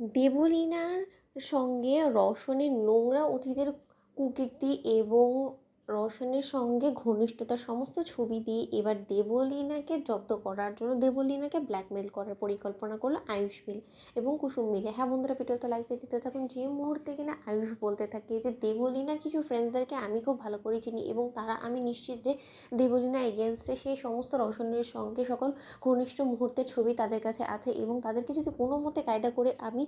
দেবলীনার সঙ্গে রওশনের নোংরা অতীতের কুকীর্তি এবং রওশনের সঙ্গে ঘনিষ্ঠতার সমস্ত ছবি দিয়ে এবার দেবলীনাকে জব্দ করার জন্য দেবলীনাকে ব্ল্যাকমেল করার পরিকল্পনা করলো আয়ুষ মিল এবং কুসুম মিলে। হ্যাঁ বন্ধুরা, ভিডিওতে লাইক দিয়ে দিতে থাকুন। যে মুহূর্তে কিনা আয়ুষ বলতে থাকে যে দেবলীনার কিছু ফ্রেন্ডসদেরকে আমি খুব ভালো করে চিনি এবং তারা, আমি নিশ্চিত যে দেবলীনার এগেনস্টে সেই সমস্ত রওশনের সঙ্গে সকল ঘনিষ্ঠ মুহূর্তের ছবি তাদের কাছে আছে এবং তাদেরকে যদি কোনো মতে কায়দা করে আমি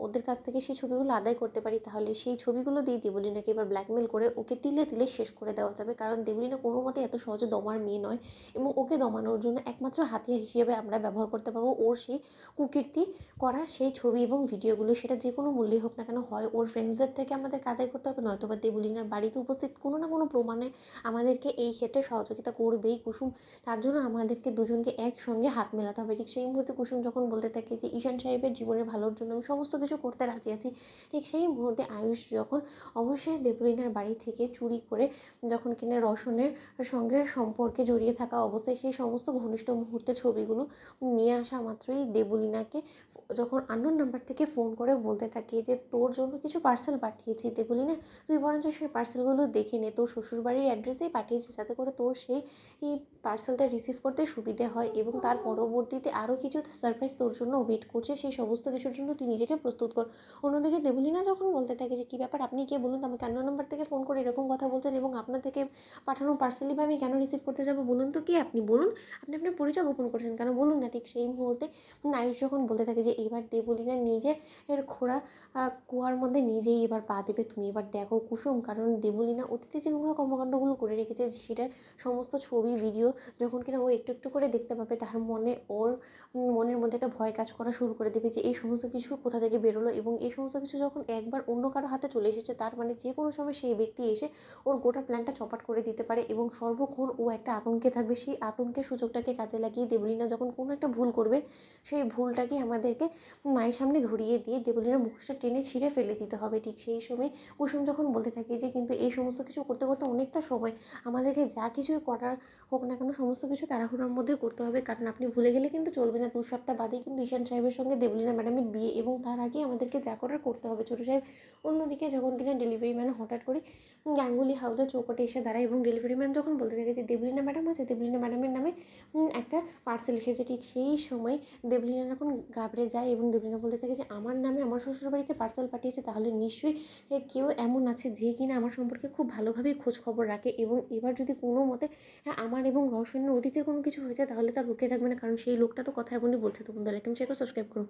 ওদের কাছ থেকে সেই ছবিগুলো আদায় করতে পারি, তাহলে সেই ছবিগুলো দিয়ে দেবলীনাকে এবার ব্ল্যাকমেল করে ওকে তিলে তিলে শেষ করে দেওয়া যাবে। কারণ দেবলীনা কোনো মতে এত সহজে দমার মেয়ে নয় এবং ওকে দমানোর জন্য একমাত্র হাতিয়ার হিসেবে আমরা ব্যবহার করতে পারবো ওর সেই কুকীর্তি করা সেই ছবি এবং ভিডিওগুলো। সেটা যে কোনো মূল্যেই হোক না কেন, হয় ওর ফ্রেন্ডসদের থেকে আমাদের আদায় করতে হবে, নয়তো বা দেবলীনার বাড়িতে উপস্থিত কোনো না কোনো প্রমাণে আমাদেরকে এই ক্ষেত্রে সহযোগিতা করবেই কুসুম। তার জন্য আমাদেরকে দুজনকে একসঙ্গে হাত মেলাতে হবে। ঠিক সেই মুহূর্তে কুসুম যখন বলতে থাকে যে ঈশান সাহেবের জীবনের ভালোর জন্য আমি সমস্ত কিছু করতে রাজি আছি, ঠিক সেই মুহূর্তে আয়ুষ যখন অবশেষে দেবলীনার বাড়ি থেকে চুরি করে যখন কিনা রওশনের সঙ্গে সম্পর্কে জড়িয়ে থাকা অবস্থায় সেই সমস্ত ঘনিষ্ঠ মুহূর্তের ছবিগুলো নিয়ে আসা মাত্রই দেবলীনাকে যখন আননোন নাম্বার থেকে ফোন করে বলতে থাকে যে তোর জন্য কিছু পার্সেল পাঠিয়েছি দেবলীনা, তুই বরঞ্চ সেই পার্সেলগুলো দেখে নে, তোর শ্বশুরবাড়ির অ্যাড্রেসেই পাঠিয়েছি যাতে করে তোর সেই পার্সেলটা রিসিভ করতে সুবিধে হয় এবং তার পরবর্তীতে আরও কিছু সারপ্রাইজ তোর জন্য ওয়েট করছে, সেই সমস্ত কিছুর জন্য তুই নিজেকে প্রস্তুত কর। অন্যদিকে দেবলীনা যখন বলতে থাকে যে কী ব্যাপার, আপনি কে বলুন তো, আমাকে অন্য নাম্বার থেকে ফোন করে এরকম কথা বলছেন এবং আপনার থেকে পাঠানো পার্সেলই বা আমি কেন রিসিভ করতে যাবো, বলুন তো কে আপনি, বলুন আপনি আপনার পরিচয় গোপন করছেন কেন, বলুন না। ঠিক সেই মুহূর্তে আয়ুষ যখন বলতে থাকে যে এবার দেবলীনা নিজে এর খোঁড়া কুয়ার মধ্যে নিজেই এবার পা দেবে, তুমি এবার দেখো কুসুম। কারণ দেবলীনা অতীতে যে নোংরা কর্মকাণ্ডগুলো করে রেখেছে সেটার সমস্ত ছবি ভিডিও যখন কিনা ও একটু একটু করে দেখতে পাবে, তার ওর মনের মধ্যে একটা ভয় কাজ করা শুরু করে দেবে যে এই সমস্ত কিছু কোথা থেকে বেরোলো এবং এই সমস্ত কিছু যখন একবার অন্য কারো হাতে চলে এসেছে, তার মানে যে কোনো সময় সেই ব্যক্তি এসে ওর গোটা প্ল্যানটা চপাট করে দিতে পারে এবং সর্বক্ষণ ও একটা আতঙ্কে থাকবে। সেই আতঙ্কের সুযোগটাকে কাজে লাগিয়ে দেবলীনা যখন কোনো একটা ভুল করবে, সেই ভুলটাকে আমাদেরকে মায়ের সামনে ধরিয়ে দিয়ে দেবলীনার মুখটা টেনে ছিঁড়ে ফেলে দিতে হবে। ঠিক সেই সময় কুসুম যখন বলতে থাকে যে কিন্তু এই সমস্ত কিছু করতে করতে অনেকটা সময় আমাদেরকে যা কিছুই করার হোক না কেন সমস্ত কিছু তাড়াহুড়োর মধ্যে করতে হবে, কারণ আপনি ভুলে গেলে কিন্তু চলবে না। 2 সপ্তাহ বাদেই কিন্তু ঈশান সাহেবের সঙ্গে দেবলীনা ম্যাডামের বিয়ে এবং তার আগেই আমাদেরকে যা করার করতে হবে। ছোটো সাহেব অন্যদিকে যখন কিনা ডেলিভারি ম্যান হঠাৎ করে গাঙ্গুলি হাউসের চৌকটে এসে দাঁড়ায় এবং ডেলিভারি ম্যান যখন বলতে থাকে যে দেবলীনা ম্যাডাম আছে, দেবলীনা ম্যাডামের নামে একটা পার্সেল এসেছে। ঠিক সেই সময় দেবলীনা যখন ঘাবড়ে যায় এবং দেবলীনা বলতে থাকে যে আমার নামে আমার শ্বশুরবাড়িতে পার্সেল পাঠিয়েছে, তাহলে নিশ্চয়ই কেউ এমন আছে যে কিনা আমার সম্পর্কে খুব ভালোভাবেই খোঁজ খবর রাখে এবং এবার যদি কোনো মতে আমার এবং রওশনের অতীতের কোনো কিছু হয়ে যায় তাহলে তার রুখে থাকবে না, কারণ সেই লোকটা তো কথা এমনই বলছে। তো বন্ধুরা, লাইক এবং শেয়ার করে সাবস্ক্রাইব করুন।